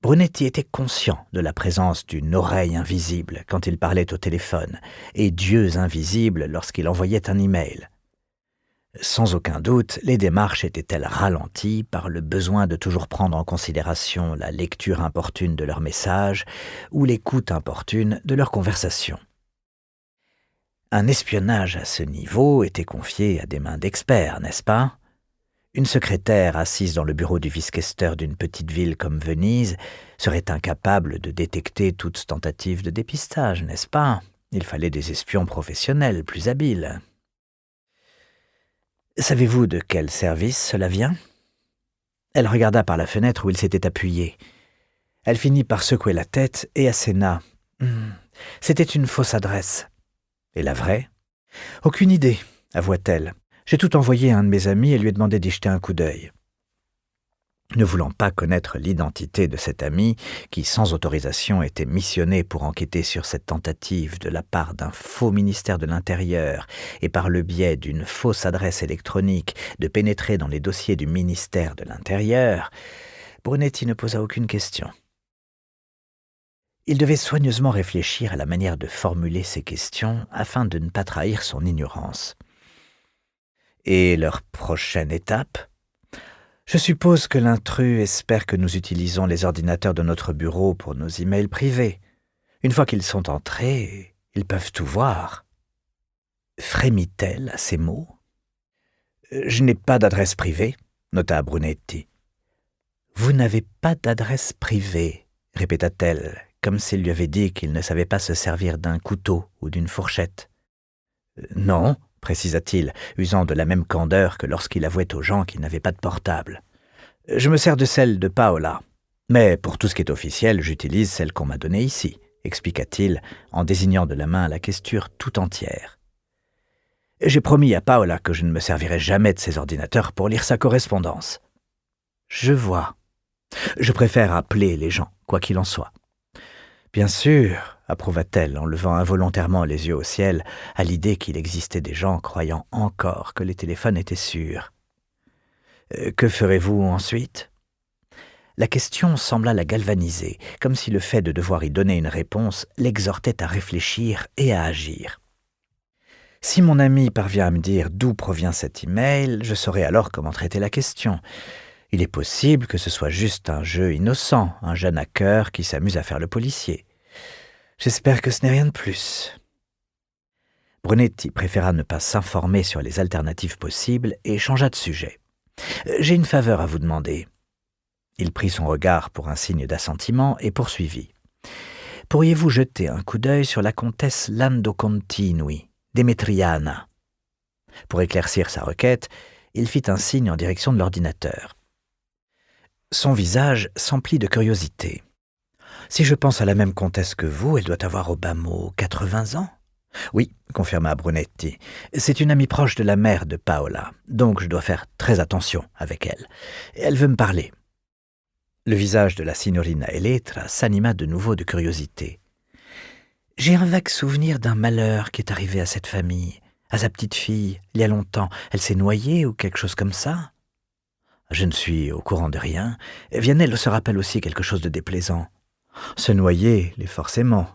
Brunetti était conscient de la présence d'une oreille invisible quand il parlait au téléphone et d'yeux invisibles lorsqu'il envoyait un email. Sans aucun doute, les démarches étaient-elles ralenties par le besoin de toujours prendre en considération la lecture importune de leurs messages ou l'écoute importune de leurs conversations. Un espionnage à ce niveau était confié à des mains d'experts, n'est-ce pas? Une secrétaire assise dans le bureau du vice-questeur d'une petite ville comme Venise serait incapable de détecter toute tentative de dépistage, n'est-ce pas? Il fallait des espions professionnels plus habiles. « Savez-vous de quel service cela vient ?» Elle regarda par la fenêtre où il s'était appuyé. Elle finit par secouer la tête et asséna. « C'était une fausse adresse. » « Et la vraie ?»« Aucune idée, avoua-t-elle. J'ai tout envoyé à un de mes amis et lui ai demandé d'y jeter un coup d'œil. » Ne voulant pas connaître l'identité de cet ami, qui sans autorisation était missionné pour enquêter sur cette tentative de la part d'un faux ministère de l'Intérieur et par le biais d'une fausse adresse électronique de pénétrer dans les dossiers du ministère de l'Intérieur, Brunetti ne posa aucune question. Il devait soigneusement réfléchir à la manière de formuler ses questions afin de ne pas trahir son ignorance. Et leur prochaine étape ? Je suppose que l'intrus espère que nous utilisons les ordinateurs de notre bureau pour nos emails privés. Une fois qu'ils sont entrés, ils peuvent tout voir. Frémit-elle à ces mots ? Je n'ai pas d'adresse privée, nota Brunetti. Vous n'avez pas d'adresse privée, répéta-t-elle, comme s'il lui avait dit qu'il ne savait pas se servir d'un couteau ou d'une fourchette. Non, précisa-t-il, usant de la même candeur que lorsqu'il avouait aux gens qu'il n'avait pas de portable. Je me sers de celle de Paola, mais pour tout ce qui est officiel, j'utilise celle qu'on m'a donnée ici, expliqua-t-il en désignant de la main la questure tout entière. J'ai promis à Paola que je ne me servirai jamais de ses ordinateurs pour lire sa correspondance. Je vois. Je préfère appeler les gens, quoi qu'il en soit. Bien sûr, approuva-t-elle en levant involontairement les yeux au ciel à l'idée qu'il existait des gens croyant encore que les téléphones étaient sûrs. Que ferez-vous ensuite ? La question sembla la galvaniser, comme si le fait de devoir y donner une réponse l'exhortait à réfléchir et à agir. Si mon ami parvient à me dire d'où provient cet email, je saurai alors comment traiter la question. Il est possible que ce soit juste un jeu innocent, un jeune hacker qui s'amuse à faire le policier. J'espère que ce n'est rien de plus. Brunetti préféra ne pas s'informer sur les alternatives possibles et changea de sujet. « J'ai une faveur à vous demander. » Il prit son regard pour un signe d'assentiment et poursuivit. « Pourriez-vous jeter un coup d'œil sur la comtesse Lando Continui, Demetriana ? Pour éclaircir sa requête, il fit un signe en direction de l'ordinateur. Son visage s'emplit de curiosité. « Si je pense à la même comtesse que vous, elle doit avoir au bas mot 80 ans ?» ?»« Oui, » confirma Brunetti. « C'est une amie proche de la mère de Paola, donc je dois faire très attention avec elle. Elle veut me parler. » Le visage de la signorina Elettra s'anima de nouveau de curiosité. « J'ai un vague souvenir d'un malheur qui est arrivé à cette famille, à sa petite-fille, il y a longtemps. Elle s'est noyée ou quelque chose comme ça ?»« Je ne suis au courant de rien. Vianney se rappelle aussi quelque chose de déplaisant. »« Se noyer, l'est forcément. »«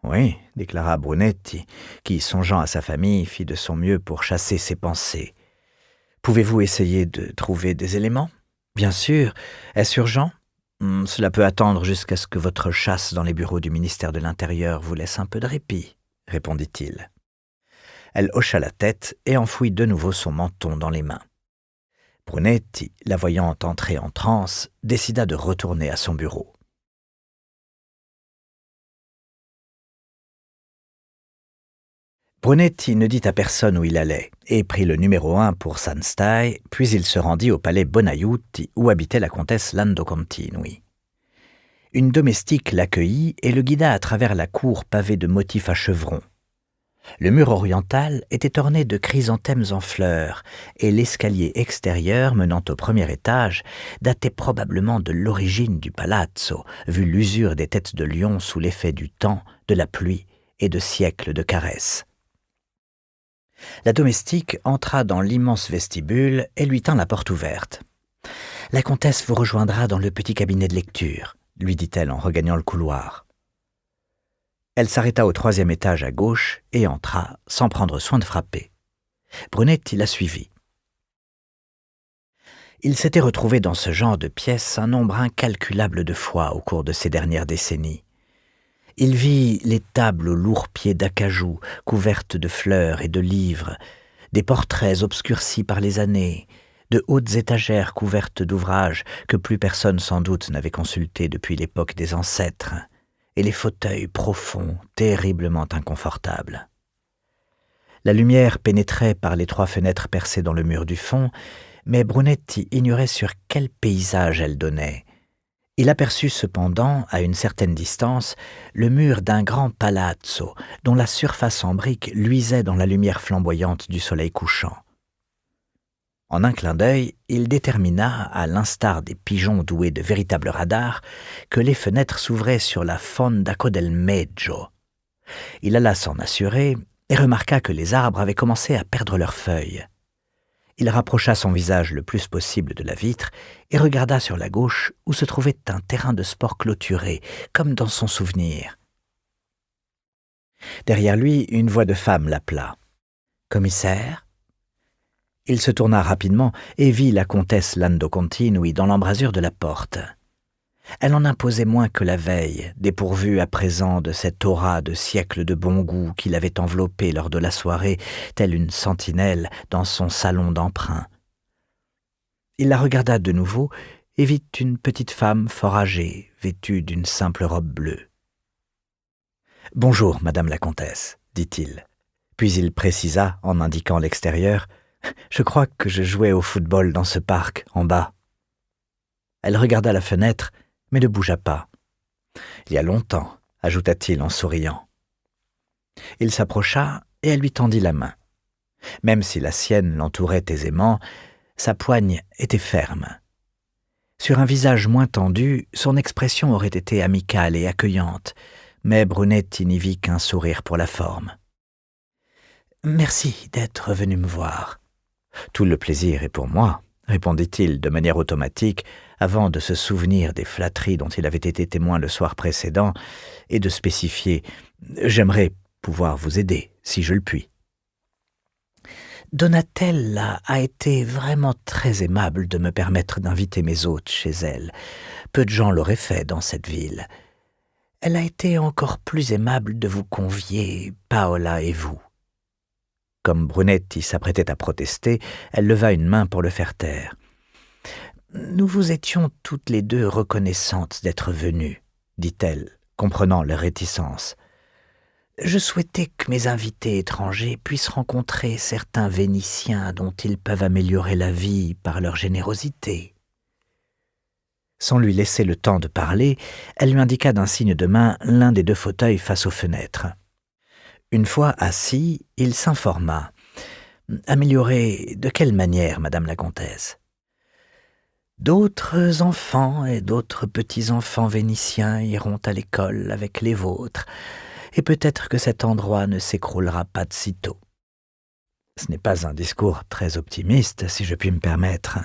Oui, » déclara Brunetti, qui, songeant à sa famille, fit de son mieux pour chasser ses pensées. « Pouvez-vous essayer de trouver des éléments ? » ?»« Bien sûr. Est-ce urgent ? Cela peut attendre jusqu'à ce que votre chasse dans les bureaux du ministère de l'Intérieur vous laisse un peu de répit, » répondit-il. Elle hocha la tête et enfouit de nouveau son menton dans les mains. Brunetti, la voyant entrer en transe, décida de retourner à son bureau. Brunetti ne dit à personne où il allait et prit le numéro 1 pour Sanstei, puis il se rendit au palais Bonaiuti où habitait la comtesse Lando Continui. Une domestique l'accueillit et le guida à travers la cour pavée de motifs à chevrons. Le mur oriental était orné de chrysanthèmes en fleurs et l'escalier extérieur menant au premier étage datait probablement de l'origine du palazzo, vu l'usure des têtes de lion sous l'effet du temps, de la pluie et de siècles de caresses. La domestique entra dans l'immense vestibule et lui tint la porte ouverte. « La comtesse vous rejoindra dans le petit cabinet de lecture », lui dit-elle en regagnant le couloir. Elle s'arrêta au 3e étage à gauche et entra, sans prendre soin de frapper. Brunetti la suivit. Il s'était retrouvé dans ce genre de pièce un nombre incalculable de fois au cours de ces dernières décennies. Il vit les tables aux lourds pieds d'acajou, couvertes de fleurs et de livres, des portraits obscurcis par les années, de hautes étagères couvertes d'ouvrages que plus personne sans doute n'avait consultés depuis l'époque des ancêtres, et les fauteuils profonds, terriblement inconfortables. La lumière pénétrait par les 3 fenêtres percées dans le mur du fond, mais Brunetti ignorait sur quel paysage elle donnait. Il aperçut cependant, à une certaine distance, le mur d'un grand palazzo dont la surface en briques luisait dans la lumière flamboyante du soleil couchant. En un clin d'œil, il détermina, à l'instar des pigeons doués de véritables radars, que les fenêtres s'ouvraient sur la Fondaco del Meggio. Il alla s'en assurer et remarqua que les arbres avaient commencé à perdre leurs feuilles. Il rapprocha son visage le plus possible de la vitre et regarda sur la gauche où se trouvait un terrain de sport clôturé, comme dans son souvenir. Derrière lui, une voix de femme l'appela. « Commissaire ?» Il se tourna rapidement et vit la comtesse Lando Continui dans l'embrasure de la porte. Elle en imposait moins que la veille, dépourvue à présent de cette aura de siècles de bon goût qui l'avait enveloppée lors de la soirée, telle une sentinelle dans son salon d'emprunt. Il la regarda de nouveau et vit une petite femme fort âgée, vêtue d'une simple robe bleue. « Bonjour, madame la comtesse, » dit-il. Puis il précisa, en indiquant l'extérieur, « Je crois que je jouais au football dans ce parc, en bas. » Elle regarda la fenêtre, mais ne bougea pas. « Il y a longtemps, » ajouta-t-il en souriant. Il s'approcha et elle lui tendit la main. Même si la sienne l'entourait aisément, sa poigne était ferme. Sur un visage moins tendu, son expression aurait été amicale et accueillante, mais Brunetti n'y vit qu'un sourire pour la forme. « Merci d'être venu me voir. »« Tout le plaisir est pour moi, » répondit-il de manière automatique, avant de se souvenir des flatteries dont il avait été témoin le soir précédent et de spécifier « J'aimerais pouvoir vous aider, si je le puis. » Donatella a été vraiment très aimable de me permettre d'inviter mes hôtes chez elle. Peu de gens l'auraient fait dans cette ville. Elle a été encore plus aimable de vous convier, Paola et vous. Comme Brunetti s'apprêtait à protester, elle leva une main pour le faire taire. « Nous vous étions toutes les deux reconnaissantes d'être venues, dit-elle, comprenant leur réticence. Je souhaitais que mes invités étrangers puissent rencontrer certains Vénitiens dont ils peuvent améliorer la vie par leur générosité. » Sans lui laisser le temps de parler, elle lui indiqua d'un signe de main l'un des 2 fauteuils face aux fenêtres. Une fois assis, il s'informa. « Améliorer de quelle manière, Madame la Comtesse ? » D'autres enfants et d'autres petits-enfants vénitiens iront à l'école avec les vôtres, et peut-être que cet endroit ne s'écroulera pas de sitôt. Ce n'est pas un discours très optimiste, si je puis me permettre.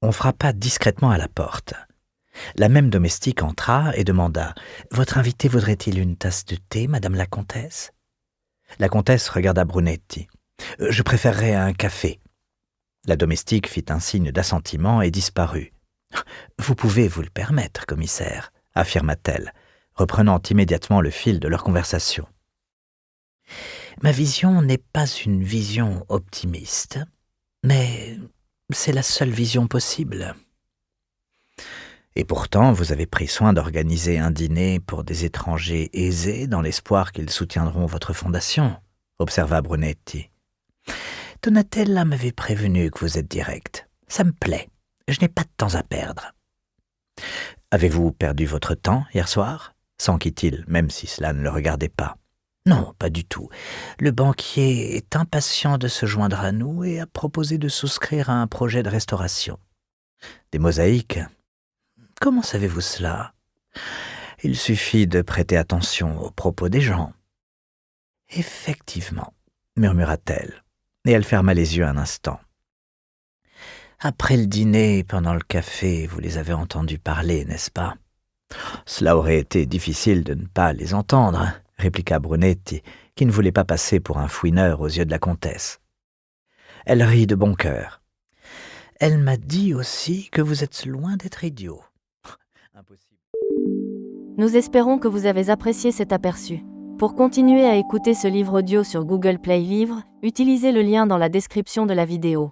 On frappa discrètement à la porte. La même domestique entra et demanda « Votre invité voudrait-il une tasse de thé, Madame la Comtesse ?» La comtesse regarda Brunetti. « Je préférerais un café. » La domestique fit un signe d'assentiment et disparut. « Vous pouvez vous le permettre, commissaire, » affirma-t-elle, reprenant immédiatement le fil de leur conversation. « Ma vision n'est pas une vision optimiste, mais c'est la seule vision possible. » « Et pourtant, vous avez pris soin d'organiser un dîner pour des étrangers aisés dans l'espoir qu'ils soutiendront votre fondation, » observa Brunetti. « Donatella m'avait prévenu que vous êtes direct. Ça me plaît. Je n'ai pas de temps à perdre. »« Avez-vous perdu votre temps hier soir ?» s'enquit-il, même si cela ne le regardait pas. « Non, pas du tout. Le banquier est impatient de se joindre à nous et a proposé de souscrire à un projet de restauration. »« Des mosaïques ? Comment savez-vous cela ? Il suffit de prêter attention aux propos des gens. »« Effectivement, » murmura-t-elle, et elle ferma les yeux un instant. « Après le dîner, pendant le café, vous les avez entendus parler, n'est-ce pas ? » ?»« Cela aurait été difficile de ne pas les entendre, » répliqua Brunetti, qui ne voulait pas passer pour un fouineur aux yeux de la comtesse. Elle rit de bon cœur. « Elle m'a dit aussi que vous êtes loin d'être idiot. » Impossible. Nous espérons que vous avez apprécié cet aperçu. Pour continuer à écouter ce livre audio sur Google Play Livres, utilisez le lien dans la description de la vidéo.